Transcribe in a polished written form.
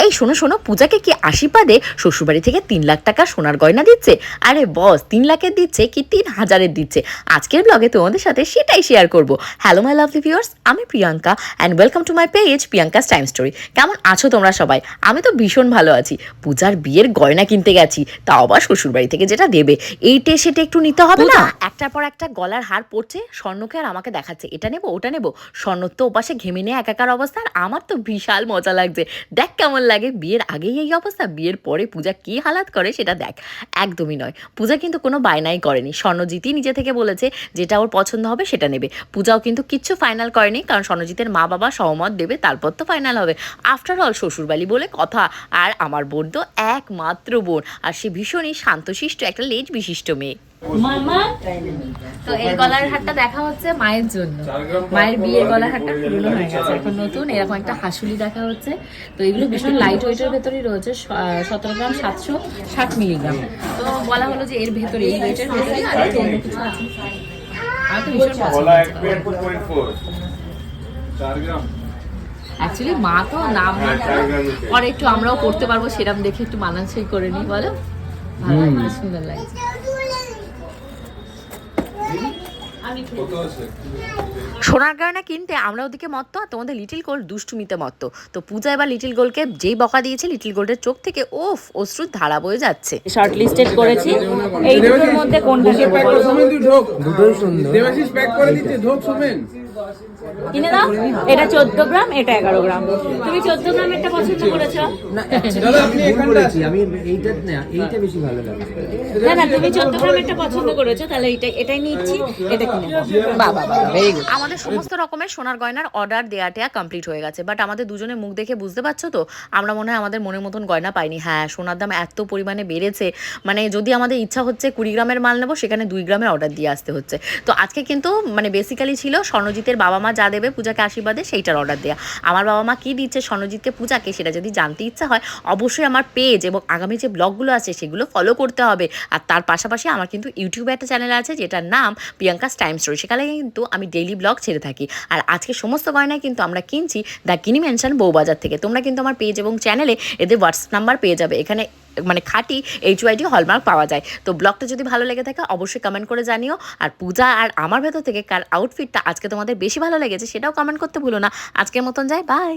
এই শোনো শোনো, পূজাকে কি আশীর্বাদে শ্বশুরবাড়ি থেকে 3 লাখ টাকা সোনার গয়না দিচ্ছে? আরে বস, 3 লাখের দিচ্ছে কি 3,000-এর দিচ্ছে? আজকের ব্লগে তোমাদের সাথে সেটাই শেয়ার করব। হ্যালো মাই লাভলি ভিউয়ার্স, আমি Priyanka and welcome to my page Priyanka's time story. কেমন আছো তোমরা সবাই? আমি তো ভীষণ ভালো আছি। পূজার বিয়ের গয়না কিনতে গেছি, তাও আবার শ্বশুরবাড়ি থেকে যেটা দেবে, এইটে সেটা একটু নিতে হবে না? একটার পর একটা গলার হার পড়ছে, স্বর্ণকে আর আমাকে দেখাচ্ছে এটা নেবো ওটা নেবো। স্বর্ণর তো ওপাশে ঘেমে নিয়ে একাকার অবস্থা, আর আমার তো বিশাল মজা লাগছে। দেখ কেমন লাগে, বিয়ের আগেই এই অবস্থা, বিয়ের পরে পূজা কি হালাত করে সেটা দেখ। একদমই নয়, পূজা কিন্তু কোনো বায়নাই করেনি। স্বর্ণজিৎই নিজে থেকে বলেছে যেটা ওর পছন্দ হবে সেটা নেবে। পূজাও কিন্তু কিচ্ছু ফাইনাল করেনি, কারণ স্বর্ণজিতের মা বাবা সহমত দেবে, তারপর তো ফাইনাল হবে। আফটার অল শ্বশুরবাড়ি বলে কথা। আর আমার বোন তো একমাত্র বোন, আর সে ভীষণই শান্তশিষ্ট একটা লেজ বিশিষ্ট মেয়ে। তো এই গলার হারটা দেখা হচ্ছে মায়ের জন্য। মায়ের বিয়ের গলার হারটা পুরনো হয়ে গেছে, এখন নতুন এরকম একটা হাসুলি দেখা হচ্ছে। তো এগুলো ভীষণ লাইট ওয়েটের ভেতরেই রয়েছে, 17 গ্রাম 760 মিলিগ্রাম। তো বলা হলো যে এর ভেতরে এই ওয়েটের ভেতরে আরেকটু অন্য কিছু আছে। আমার তো ভীষণ পছন্দ। অ্যাকচুয়ালি মা তো নাম পরে একটু আমরাও করতে পারবো সেরকম দেখে একটু মানানসই করে নিই, বলো ভালো লাগছে, সুন্দর লাগছে। সোনার গয়না কিনতে আমরা ওদিকে মত্ত, আর তোমাদের লিটিল গোল্ড দুষ্টুমিতে মত্ত। তো পূজা এবার লিটিল গোল্ডকে যেই বকা দিয়েছে, লিটিল গোল্ডের চোখ থেকে ওফ অশ্রুর ধারা বয়ে যাচ্ছে। শর্ট লিস্টেড করেছি, এই দুটোর মধ্যে কোনটাকে দুটোই সুন্দর। দেবাশিস প্যাক করে দিতে ধোক সুমেন কিনে দাও। এটা 14 গ্রাম, এটা 11 গ্রাম। তুমি 14 গ্রামেরটা পছন্দ করেছো? না দাদা আপনি ভুল বলেছি, আমি এইটা না, এইটা বেশি ভালো লাগে। না না, তুমি 14 গ্রামেরটা পছন্দ করেছো, তাহলে এটাই নিচ্ছি, এটা কিনে দাও। বাবা বাবা, ভেরি গুড। আমাদের সমস্ত রকমের সোনার গয়নার অর্ডার দেওয়াটা কমপ্লিট হয়ে গেছে, বাট আমাদের দুজনের মুখ দেখে বুঝতে পারছো তো আমরা মনে হয় আমাদের মনের মতন গয়না পাইনি। হ্যাঁ, সোনার দাম এত পরিমাণে বেড়েছে, মানে যদি আমাদের ইচ্ছা হচ্ছে 20 গ্রামের মাল নেবো, সেখানে 2 গ্রামের অর্ডার দিয়ে আসতে হচ্ছে। তো আজকে কিন্তু মানে বেসিক্যালি ছিল স্বর্ণজিতের বাবা মা যা দেবে পূজাকে আশীর্বাদে সেইটার অর্ডার দেওয়া। আমার বাবা মা কী দিচ্ছে স্বর্ণজিৎকে পূজাকে, সেটা যদি জানতে ইচ্ছা হয় অবশ্যই আমার পেজ এবং আগামী যে ব্লগগুলো আছে সেগুলো ফলো করতে হবে। আর তার পাশাপাশি আমার কিন্তু ইউটিউবে একটা চ্যানেল আছে যেটার নাম প্রিয়াঙ্কাস টাইম স্টোরি, সেখানে কিন্তু আমি ডেইলি ব্লগ ছেড়ে থাকি। আর আজকে সমস্ত গয়নায় কিন্তু আমরা কিনছি দ্য কিনি মেনশন বউবাজার থেকে। তোমরা কিন্তু আমার পেজ এবং চ্যানেলে এদের হোয়াটসঅ্যাপ নাম্বার পেয়ে যাবে, এখানে মানে খাঁটি HYD হলমার্ক পাওয়া যায়। তো ব্লগটা যদি ভালো লেগে থাকে অবশ্যই কমেন্ট করে জানিও। আর পূজা আর আমার ভেতর থেকে কার আউটফিটটা আজকে তোমাদের বেশি ভালো লেগেছে সেটাও কমেন্ট করতে ভুলো না। আজকের মতন যাই, বাই।